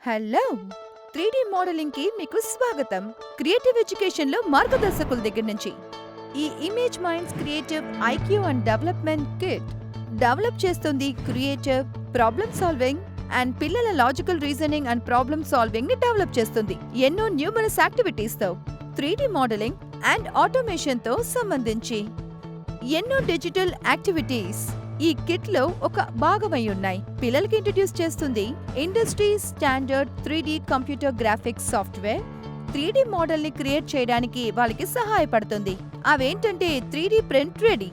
Hello! 3D మోడలింగ్‌కి మీకు స్వాగతం. Creative ఎడ్యుకేషన్‌లో మార్గదర్శకుల దగ్గర నుంచి. ఈ Image Minds creative IQ and development kit develop చేస్తుంది క్రియేటివ్, ప్రాబ్లమ్ సాల్వింగ్ అండ్ పిల్లల లాజికల్ రీజనింగ్ అండ్ ప్రాబ్లమ్ సాల్వింగ్‌ని డెవలప్ చేస్తుంది. ఎన్నో న్యూమరస్ యాక్టివిటీస్‌తో 3D మోడలింగ్ అండ్ ఆటోమేషన్‌తో సంబంధించి ఎన్నో డిజిటల్ యాక్టివిటీస్ ఈ కిట్ లో ఒక భాగమై ఉన్నాయి. పిల్లలకి ఇంట్రడ్యూస్ చేస్తుంది industry standard 3D computer graphics software. 3D model ని క్రియేట్ చేయడానికి వాళ్ళకి సహాయపడుతుంది. అవేంటంటే 3D ప్రింట్ రెడీ.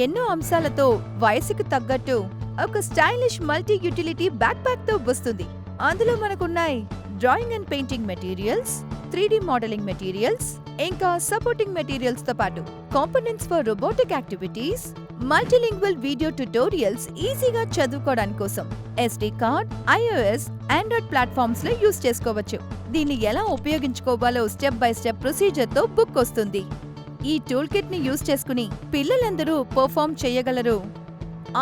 ఎన్నో అంశాలతో వయసుకు తగ్గట్టు ఒక stylish multi utility backpack తో వస్తుంది. అందులో మనకున్నాయి drawing and painting materials, 3D modeling materials, ఇంకా సపోర్టింగ్ మెటీరియల్స్ తో పాటు components for robotic activities, multilingual video tutorials ఈజీగా చదువుకోవడానికి కోసం SD card, iOS, Android platforms లో యూజ్ చేసుకోవచ్చు. దీన్ని ఎలా ఉపయోగించుకోవాలో స్టెప్ బై స్టెప్ ప్రొసీజర్ తో బుక్ వస్తుంది. ఈ టూల్ కిట్ ని యూజ్ చేసుకుని పిల్లలందరూ పర్ఫార్మ్ చేయగలరు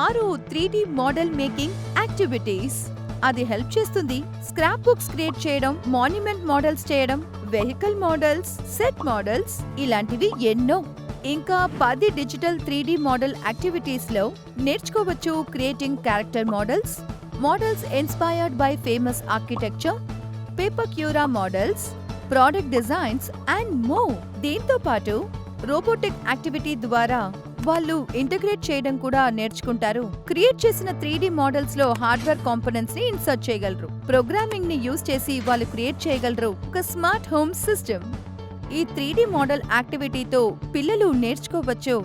6 3D మోడల్ మేకింగ్ యాక్టివిటీస్. అది హెల్ప్ చేస్తుంది స్క్రాప్ బుక్స్ క్రియేట్ చేయడం, మాన్యుమెంట్ మోడల్స్ చేయడం, వెహికల్ మోడల్స్, సెట్ మోడల్స్, ఇలాంటివి ఎన్నో. ఇంకా 10 డిజిటల్ 3D మోడల్ యాక్టివిటీస్ లో నేర్చుకోవచ్చు creating character models, models inspired by famous architecture, pepakura models, product designs and more. దీంతో పాటు రోబోటిక్ యాక్టివిటీ ద్వారా వాళ్ళు ఇంటిగ్రేట్ చేయడం కూడా నేర్చుకుంటారు. క్రియేట్ చేసిన 3D మోడల్స్ లో హార్డ్వేర్ కాంపోనెంట్స్ ని ఇన్సర్ట్ చేయగలరు. ప్రోగ్రామింగ్ ని యూజ్ చేసి వాళ్ళు క్రియేట్ చేయగలరు ఒక స్మార్ట్ హోమ్ సిస్టమ్. ఈ 3D మోడల్ యాక్టివిటీతో పిల్లలు నేర్చుకోవచ్చు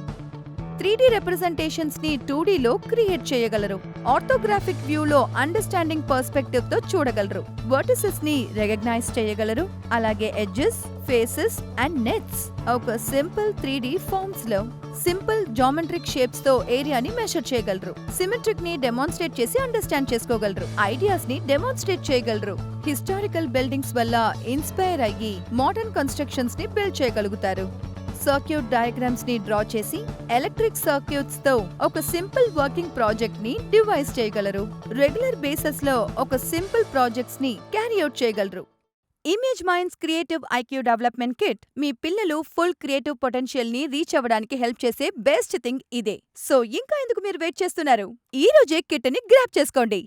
3D రిప్రజెంటేషన్స్ ని 2D లో క్రియేట్ చేయగలరు. ఆర్థోగ్రాఫిక్ వ్యూలో అండర్స్టాండింగ్ పర్స్పెక్టివ్ తో చూడగలరు. వర్టిసెస్ ని రికగ్నైజ్ చేయగలరు. అలాగే ఎడ్జెస్, ఫేసెస్ అండ్ నెట్స్ ఒక సింపుల్ 3D ఫార్మ్స్ లో సింపుల్ జామెట్రిక్ షేప్స్ తో ఏరియాని మెషర్ చేయగలరు. సిమెట్రిక్ ని డెమాన్స్ట్రేట్ చేసి అండర్స్టాండ్ చేసుకోగలరు. ఐడియాస్ ని డెమాన్స్ట్రేట్ చేయగలరు. హిస్టారికల్ బిల్డింగ్స్ వల్ల ఇన్స్పైర్ అయ్యి మోడర్న్ కన్స్ట్రక్షన్స్ ని బిల్డ్ చేయగలుగుతారు. సర్క్యూట్ డయాగ్రామ్స్ ని డ్రా చేసి ఎలక్ట్రిక్ సర్క్యూట్స్ తో ఒక సింపుల్ వర్కింగ్ ప్రాజెక్ట్ ని డివైస్ చేయగలరు. రెగ్యులర్ బేసిస్ లో ఒక సింపుల్ ప్రాజెక్ట్స్ ని క్యారీ అవుట్ చేయగలరు. Image Minds creative IQ development kit మీ పిల్లలు ఫుల్ క్రియేటివ్ పొటెన్షియల్ ని రీచ్ అవ్వడానికి హెల్ప్ చేసే బెస్ట్ థింగ్ ఇదే. సో ఇంకా ఎందుకు మీరు వెయిట్ చేస్తున్నారు? ఈ రోజే కిట్ ని గ్రాబ్ చేసుకోండి.